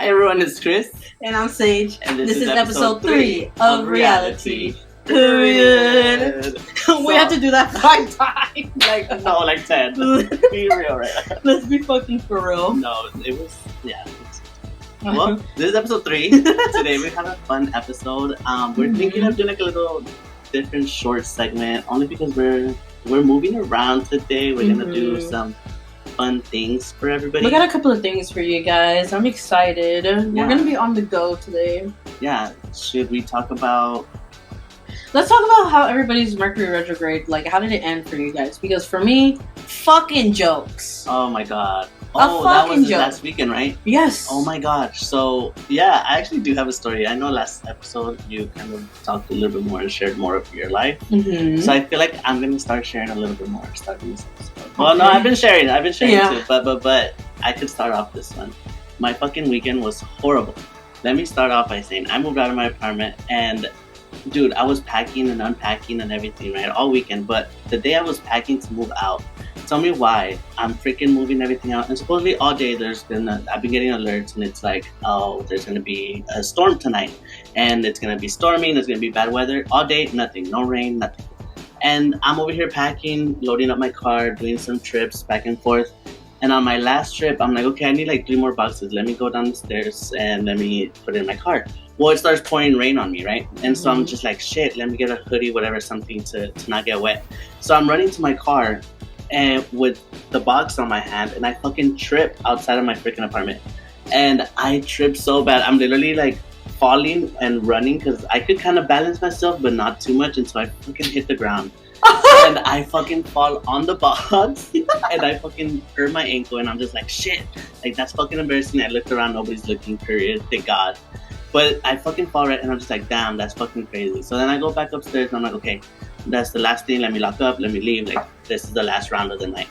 Hi everyone, it's Chris. And I'm Sage. And this is episode 3 of Reality. Period. We have to do that 5 times. Like 10. Be real, right? Let's be fucking for real. No, it was, yeah. Well, this is episode 3. Today we have a fun episode. We're thinking of doing like a little different short segment, only because we're moving around today. We're gonna do some fun things for everybody. We got a couple of things for you guys. I'm excited. We're gonna be on the go today. Yeah. Should we talk about? Let's talk about how everybody's Mercury retrograde. Like, how did it end for you guys? Because for me, fucking jokes. Oh my god. Oh, that was last weekend, right? Yes. Oh my gosh. So, yeah, I actually do have a story. I know last episode you kind of talked a little bit more and shared more of your life. Mm-hmm. So I feel like I'm going to start sharing a little bit more starting this episode. Well, no, I've been sharing too. But I could start off this one. My fucking weekend was horrible. Let me start off by saying I moved out of my apartment and dude, I was packing and unpacking and everything, right? All weekend. But the day I was packing to move out, tell me why I'm freaking moving everything out. And supposedly all day I've been getting alerts and it's like, oh, there's going to be a storm tonight. And it's going to be storming. There's going to be bad weather. All day, nothing. No rain, nothing. And I'm over here packing, loading up my car, doing some trips back and forth. And on my last trip, I'm like, okay, I need like 3 more boxes. Let me go down the stairs and let me put it in my car. Well, it starts pouring rain on me, right? And so I'm just like, shit, let me get a hoodie, whatever, something to not get wet. So I'm running to my car and with the box on my hand, and I fucking trip outside of my freaking apartment. And I tripped so bad. I'm literally like falling and running because I could kind of balance myself, but not too much. And so I fucking hit the ground. And I fucking fall on the box and I fucking hurt my ankle and I'm just like, shit, like that's fucking embarrassing. I looked around, nobody's looking, period, thank God. But I fucking fall right and I'm just like, damn, that's fucking crazy. So then I go back upstairs and I'm like, okay, that's the last thing, let me lock up, let me leave, like this is the last round of the night.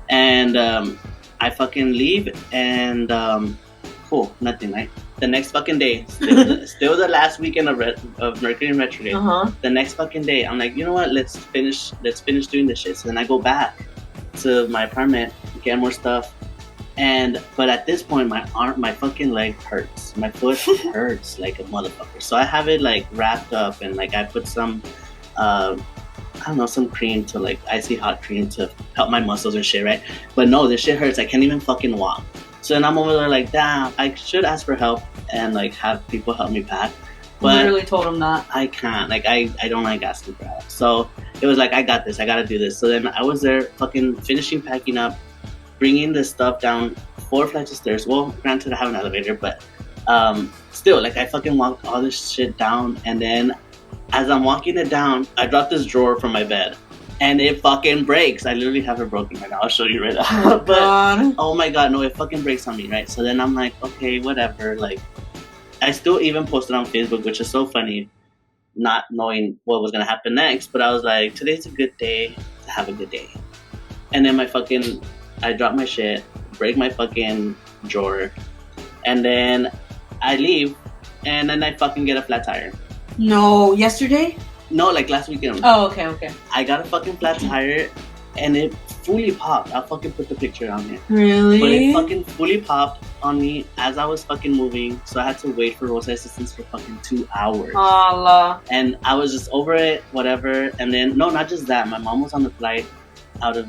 And I fucking leave and cool, nothing, right? The next fucking day, still the last weekend of Mercury and retrograde. The next fucking day, I'm like, you know what? Let's finish doing this shit. So then I go back to my apartment, get more stuff, but at this point, my fucking leg hurts. My foot hurts like a motherfucker. So I have it like wrapped up and like I put some, I don't know, some cream to like icy hot cream to help my muscles and shit, right? But no, this shit hurts. I can't even fucking walk. So then I'm over there like, damn, I should ask for help and like have people help me pack. But literally told him that. I can't. Like I don't like asking for help. So it was like, I got this. I gotta do this. So then I was there fucking finishing packing up, bringing this stuff down 4 flights of stairs. Well, granted I have an elevator, but still, like I fucking walked all this shit down. And then as I'm walking it down, I dropped this drawer from my bed. And it fucking breaks. I literally have it broken right now. I'll show you right now. But oh my god, no, it fucking breaks on me, right? So then I'm like, okay, whatever. Like, I still even posted on Facebook, which is so funny, not knowing what was gonna happen next. But I was like, today's a good day to have a good day. And then I drop my shit, break my fucking drawer, and then I leave, and then I fucking get a flat tire. No, yesterday? No, like last weekend. Oh, okay. I got a fucking flat tire and it fully popped. I'll fucking put the picture on here. Really? But it fucking fully popped on me as I was fucking moving. So I had to wait for roadside assistance for fucking 2 hours. Allah. And I was just over it, whatever. And then, no, not just that. My mom was on the flight out of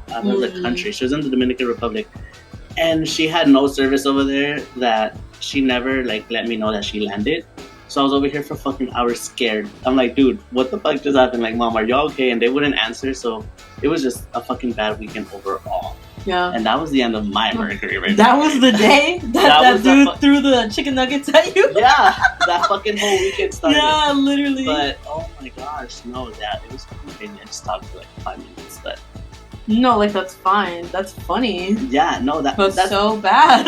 the country. She was in the Dominican Republic. And she had no service over there that she never like let me know that she landed. So I was over here for fucking hours scared. I'm like, dude, what the fuck just happened? Like, mom, are y'all okay? And they wouldn't answer. So it was just a fucking bad weekend overall. Yeah. And that was the end of my Mercury right That was the day that dude threw the chicken nuggets at you? Yeah. That fucking whole weekend started. Yeah, literally. But, oh my gosh, no, it was fucking crazy. I just talked for like 5 minutes, but... No, like, that's fine. That's funny. Yeah, no, that's so bad.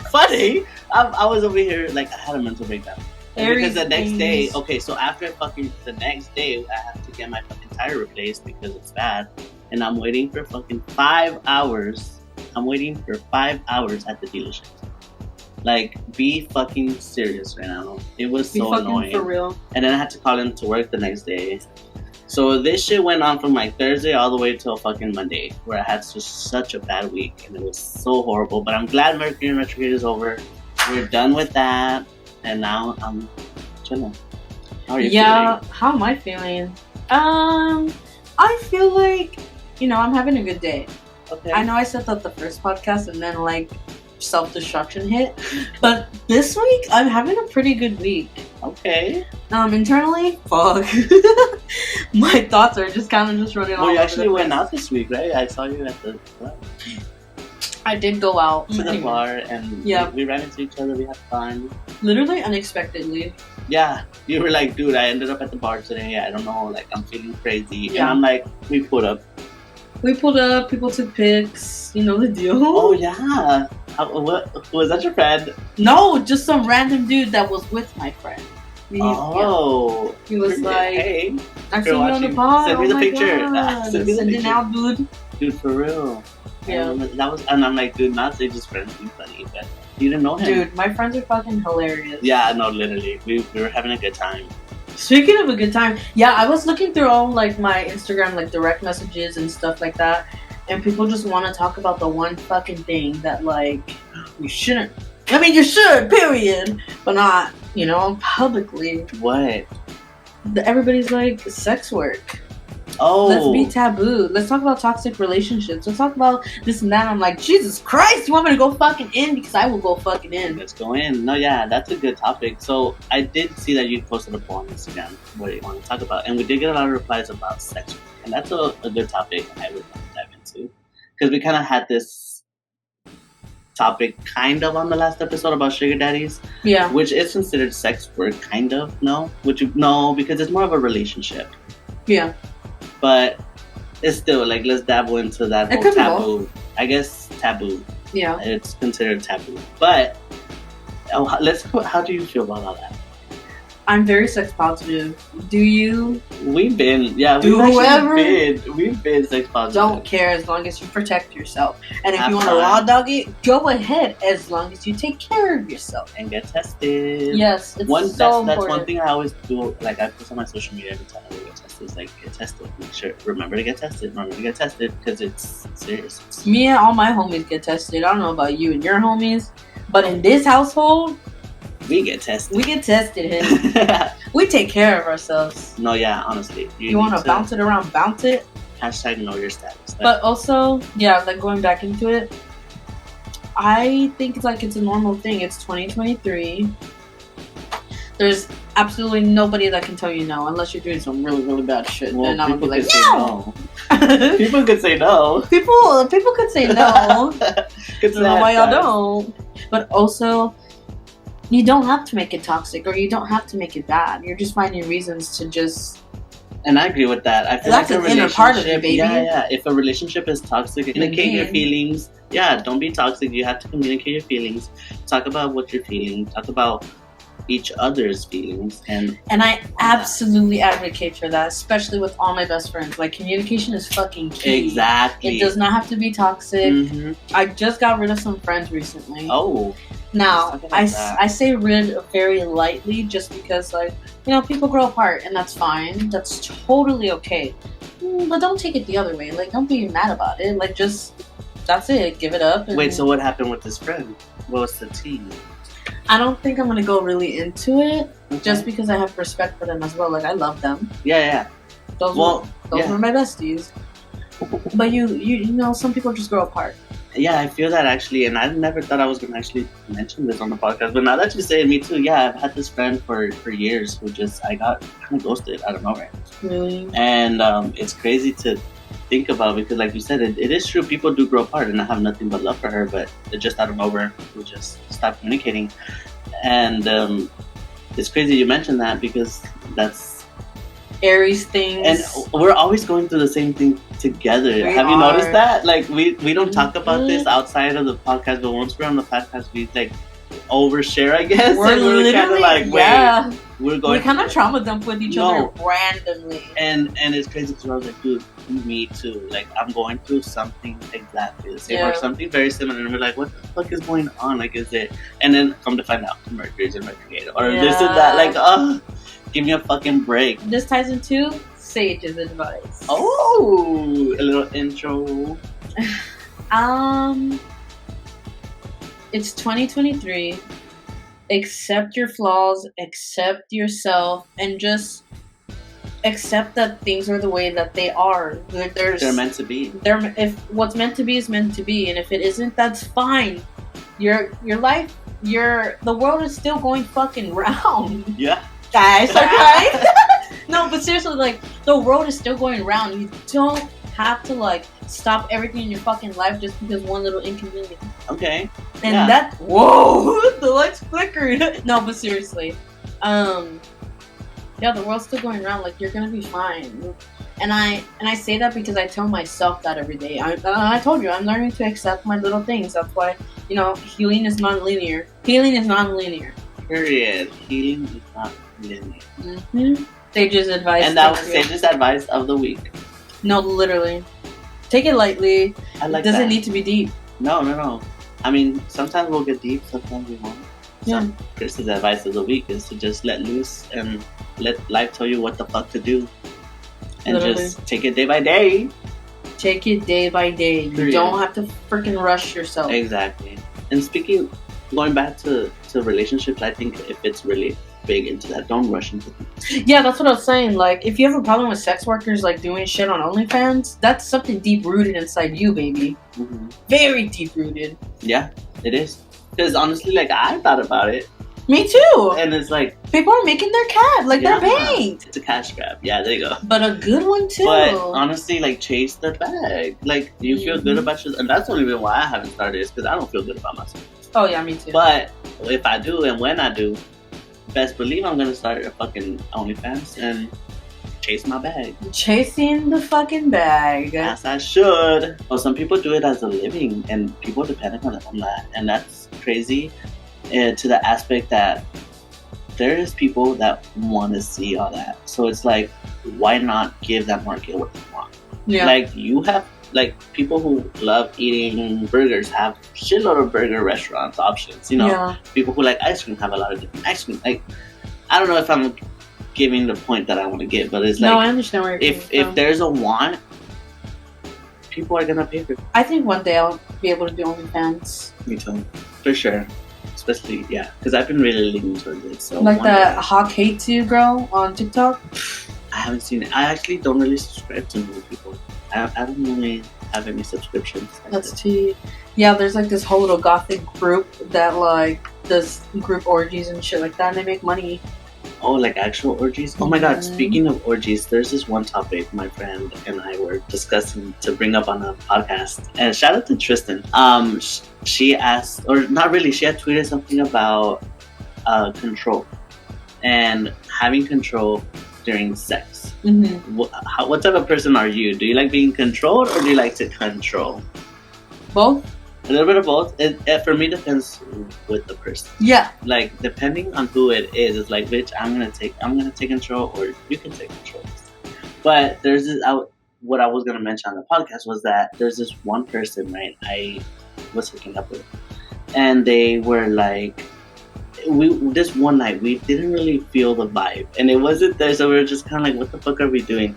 Funny? I was over here, like, I had a mental breakdown. Because the next day, okay, so after the next day, I have to get my fucking tire replaced because it's bad. And I'm waiting for fucking 5 hours. I'm waiting for 5 hours at the dealership. Like, be fucking serious right now. It was so annoying. For real. And then I had to call in to work the next day. So this shit went on from like Thursday all the way till fucking Monday, where I had just such a bad week and it was so horrible. But I'm glad Mercury retrograde is over. we're done with that, and now I'm chilling. How are you Yeah, feeling? how am I feeling? I feel like, I'm having a good day. Okay. I know I said that the first podcast and then like self-destruction hit, but this week I'm having a pretty good week. Okay. Internally, fuck. My thoughts are just kind of just running all Well, you over actually the went place. out this week, right? I saw you at the club. I did go out To the bar, and yeah, we ran into each other. We had fun. Literally unexpectedly. Yeah, you were like, dude, I ended up at the bar today. I don't know, like I'm feeling crazy. Yeah. And I'm like, we pulled up. We pulled up. People took pics. You know the deal. Oh yeah. What was that? Your friend? No, just some random dude that was with my friend. Oh. He was like, hey, I see you on the pod. send me the picture. God. Send me the Send it picture. out, dude. Dude, for real. Yeah. That was, and I'm like, dude, not say just friends being funny, but you didn't know him. Dude, my friends are fucking hilarious. Yeah, no, literally, we were having a good time. Speaking of a good time, yeah, I was looking through all like my Instagram like direct messages and stuff like that, and people just want to talk about the one fucking thing that like you shouldn't. I mean, you should, period, but not, publicly. What? Everybody's like sex work. Oh, Let's be taboo. Let's talk about toxic relationships. Let's talk about this and that. I'm like, Jesus Christ, you want me to go fucking in? Because I will go fucking in. let's go in. No, yeah, that's a good topic. So I did see that you posted a poll on Instagram what you want to talk about, and we did get a lot of replies about sex work, and that's a good topic I would want to dive into, because we kind of had this topic kind of on the last episode about sugar daddies, Yeah. which is considered sex work, kind of. No, no, because it's more of a relationship. Yeah. But it's still like, let's dabble into that whole taboo. I guess taboo. Yeah. It's considered taboo. But how do you feel about all that? I'm very sex positive. Do you? We've been we've been sex positive. Don't care as long as you protect yourself. And if Have you want to fun. raw dog it, go ahead as long as you take care of yourself. And get tested. Yes, it's so that's important. one thing I always do. Like I post on my social media every time I get tested. It's like, get tested. Make sure. Remember to get tested. Because it's serious. Me and all my homies get tested. I don't know about you and your homies, but in this household, we get tested. we get tested. Hey. We take care of ourselves. No, yeah, honestly. You want to bounce it around, bounce it. Hashtag know your status. But also, yeah, like going back into it, I think it's like it's a normal thing. It's 2023. There's absolutely nobody that can tell you no unless you're doing some really, really bad shit. Well, and I'm gonna be like, no. People could say no. People could say no. Good I don't know why y'all don't. But also, you don't have to make it toxic or you don't have to make it bad. You're just finding reasons to just. And I agree with that. I feel That's like an inner part of you, baby. Yeah. If a relationship is toxic, communicate your feelings. Yeah, don't be toxic. You have to communicate your feelings. Talk about what you're feeling. Talk about each other's feelings. And I absolutely advocate for that, especially with all my best friends. Like, communication is fucking key. Exactly. It does not have to be toxic. Mm-hmm. I just got rid of some friends recently. Oh. Now, I say rid very lightly just because, like, people grow apart and that's fine. That's totally okay. But don't take it the other way. Like, don't be mad about it. Like, just, that's it. Give it up. And wait, so what happened with this friend? What was the tea? I don't think I'm going to go really into it just because I have respect for them as well. Like, I love them. Yeah. Those were my besties. But you know, some people just grow apart. Yeah, I feel that actually, and I never thought I was going to actually mention this on the podcast, but now that you say it, me too, yeah, I've had this friend for years who I got kind of ghosted out of nowhere. Really? And it's crazy to think about because, like you said, it is true, people do grow apart, and I have nothing but love for her, but it just out of nowhere, we just stopped communicating. And it's crazy you mentioned that because that's Aries things. And we're always going through the same thing together. Have you noticed that? Like, we don't talk about this outside of the podcast, but once we're on the podcast, we like overshare, I guess. We're literally kind of like, wait, we kind of trauma dump with each other randomly. And it's crazy because I was like, dude, me too. Like, I'm going through something exactly the same or something very similar. And we're like, what the fuck is going on? Like, is it? And then come to find out, Mercury's in retrograde or this and that. Like, give me a fucking break. This ties into Sage's advice. Oh, a little intro. It's 2023. accept your flaws, accept yourself, and just accept that things are the way that they are. They're meant to be. If what's meant to be is meant to be, and if it isn't, that's fine. Your life, the world is still going fucking round. Yeah. Guys, okay? No, but seriously, like, the world is still going round. You don't have to, like, stop everything in your fucking life just because one little inconvenience. Okay. And whoa, the lights flickered. No, but seriously, yeah, the world's still going around. Like, you're gonna be fine. And I say that because I tell myself that every day. I told you, I'm learning to accept my little things. That's why, healing is non-linear. Healing is non-linear. Period. Healing is not linear. Mm-hmm. Sage's advice. And that was Sage's advice of the week. No, literally. Take it lightly. I like it doesn't that. need to be deep. No. I mean, sometimes we'll get deep, sometimes we won't. Yeah. Chris's advice of the week is to just let loose and let life tell you what the fuck to do. And literally. Just take it day by day. Take it day by day. You don't have to freaking rush yourself. Exactly. And going back to relationships, I think if it's really big into that, don't rush into it. Yeah, that's what I was saying. Like, if you have a problem with sex workers, like, doing shit on OnlyFans, that's something deep-rooted inside you, baby. Mm-hmm. Very deep-rooted. Yeah, it is. Because honestly, like, I thought about it. Me too. And it's like, people are making their cat. Like, they're paying. It's a cash grab. Yeah, there you go. But a good one, too. But honestly, like, chase the bag. Like, you feel good about yourself. And that's the only reason why I haven't started is because I don't feel good about myself. Oh, yeah, me too. But if I do and when I do, best believe I'm going to start a fucking OnlyFans and chase my bag. Chasing the fucking bag. As I should. Well, some people do it as a living and people depend on that. And that's crazy to the aspect that there is people that want to see all that. So it's like, why not give that market what they want? Yeah. Like, you have, like, people who love eating burgers have shitload of burger restaurants options, Yeah. People who like ice cream have a lot of different ice cream. Like, I don't know if I'm giving the point that I want to give, but it's like, no, I understand where you're coming from. If there's a want, people are gonna pay for it. I think one day I'll be able to do OnlyFans. Me too, for sure. Especially, yeah, because I've been really leaning towards it. So like that Hawk Hate To girl on TikTok. I haven't seen it. I actually don't really subscribe to new people. I don't really have any subscriptions. That's tea. Yeah, there's like this whole little gothic group that like does group orgies and shit like that, and they make money. Oh, like actual orgies? Oh my god, speaking of orgies, there's this one topic my friend and I were discussing to bring up on a podcast. And shout out to Tristan. She asked, or not really, she had tweeted something about control and having control during sex. Mm-hmm. What type of person are you? Do you like being controlled or do you like to control? Both. A little bit of both. It for me depends with the person. Yeah. Like, depending on who it is, it's like, bitch, I'm gonna take control, or you can take control. But there's this. What I was gonna mention on the podcast was that there's this one person, right? I was hooking up with, and they were like, this one night we didn't really feel the vibe, and it wasn't there, so we were just kind of like, what the fuck are we doing?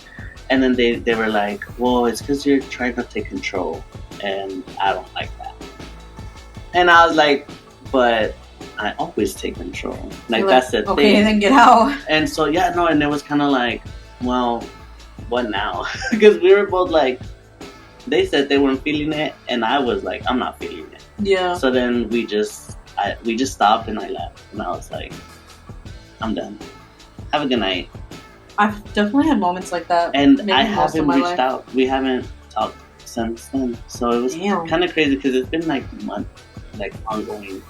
And then they were like, well, it's because you're trying to take control, and I don't like that. And I was like, but I always take control. Like, that's the thing. Okay, then get out. And so, yeah, no, and it was kind of like, well, what now? Because we were both like, they said they weren't feeling it, and I was like, I'm not feeling it. Yeah. So then we just stopped, and I left. And I was like, I'm done. Have a good night. I've definitely had moments like that. And I haven't reached out. We haven't talked since then. So it was kind of crazy because it's been like months. Like ongoing.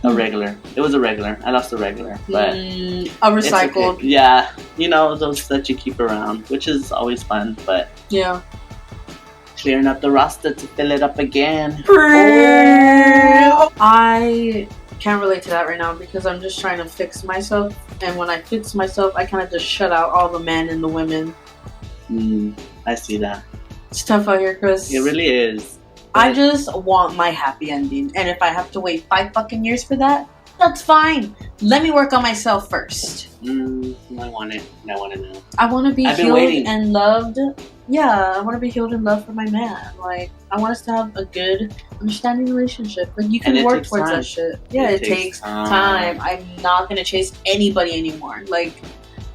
A regular. It was a regular. I lost a regular, but a recycled. Okay. Yeah, those that you keep around, which is always fun. But yeah, clearing up the roster to fill it up again. I can't relate to that right now because I'm just trying to fix myself, and when I fix myself, I kind of just shut out all the men and the women. I see that. It's tough out here, Chris. It really is. I just want my happy ending, and if I have to wait 5 fucking years for that, that's fine. Let me work on myself first. I want it. I want it now. I want to be healed and loved yeah, I want to be healed in love for my man. Like, I want us to have a good, understanding relationship. Like, you can work towards that shit. Yeah, it takes time. I'm not gonna chase anybody anymore. Like,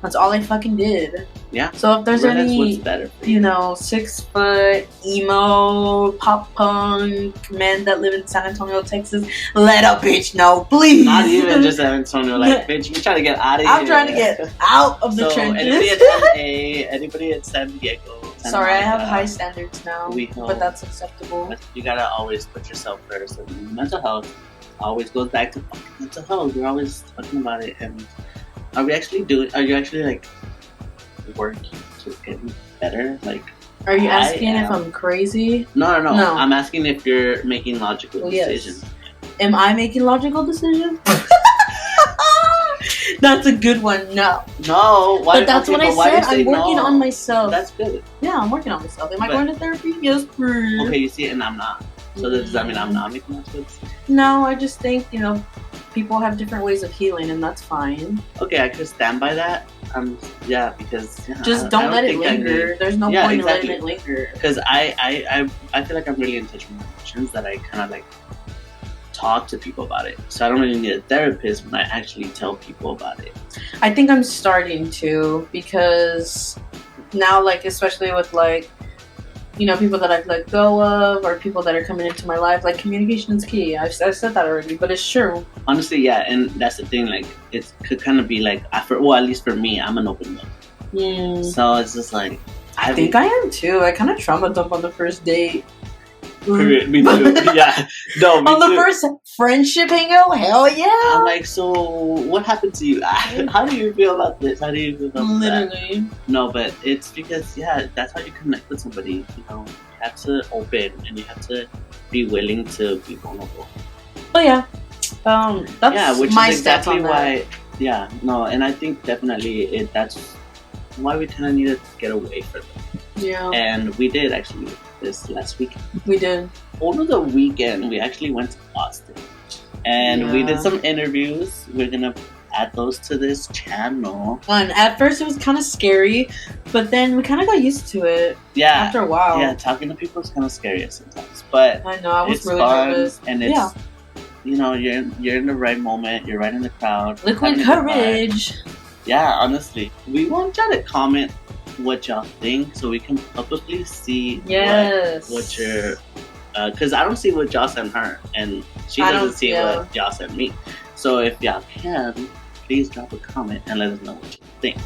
that's all I fucking did. Yeah. So if there's any, you know, 6 foot emo pop punk men that live in San Antonio, Texas, let a bitch know, please. Not even just San Antonio, like, bitch, we're trying to get out of here. I'm trying to get out of the trenches. Anybody at LA, anybody at San Diego. Sorry, I have high standards now, but that's acceptable. But you gotta always put yourself first. And mental health always goes back to mental health. We're always talking about it. And are you actually like working to get better? Like, are you asking if I'm crazy? No. I'm asking if you're making logical decisions. Am I making logical decisions? That's a good one. No. But that's what I said. I'm working on myself. That's good. Yeah, I'm working on myself. Am I going to therapy? Yes, please. Okay, you see, and I'm not. So does that mean I'm not making logical decisions? No, I just think, you know, people have different ways of healing, and that's fine. Okay, I could stand by that. Because just don't let it linger. There's no point in letting it linger. Because I feel like I'm really in touch with my emotions, that I kind of like talk to people about it. So I don't really need a therapist when I actually tell people about it. I think I'm starting to, because now, like, especially with, like, you know, people that I've let go of, or people that are coming into my life, like, communication is key. I've said that already, but it's true. Honestly, yeah, and that's the thing. Like, it could kind of be like, at least for me, I'm an open book. So it's just like, I think I am too. I kind of trauma dump on the first date. Me too. Yeah. No, me on the first friendship hangout, hell yeah. I'm like, so what happened to you? How do you feel about this? How do you feel about that? No, but it's because, that's how you connect with somebody. You know, you have to open, and you have to be willing to be vulnerable. Oh yeah, that's which my is exactly why. Yeah, no, and I think definitely that's why we kind of need to get away from it. Yeah, and we did actually. This last weekend. We did. Over the weekend, we actually went to Austin. And we did some interviews. We're going to add those to this channel. And at first it was kind of scary, but then we kind of got used to it. Yeah. After a while. Yeah, talking to people is kind of scary sometimes. But I know, I was really fun, nervous. And it's, you know, you're in the right moment. You're right in the crowd. Liquid courage. Yeah, honestly. We want y'all to comment what y'all think, so we can publicly see what you're because I don't see what y'all sent her, and she doesn't see what y'all sent me. So if y'all can, please drop a comment and let us know what you think.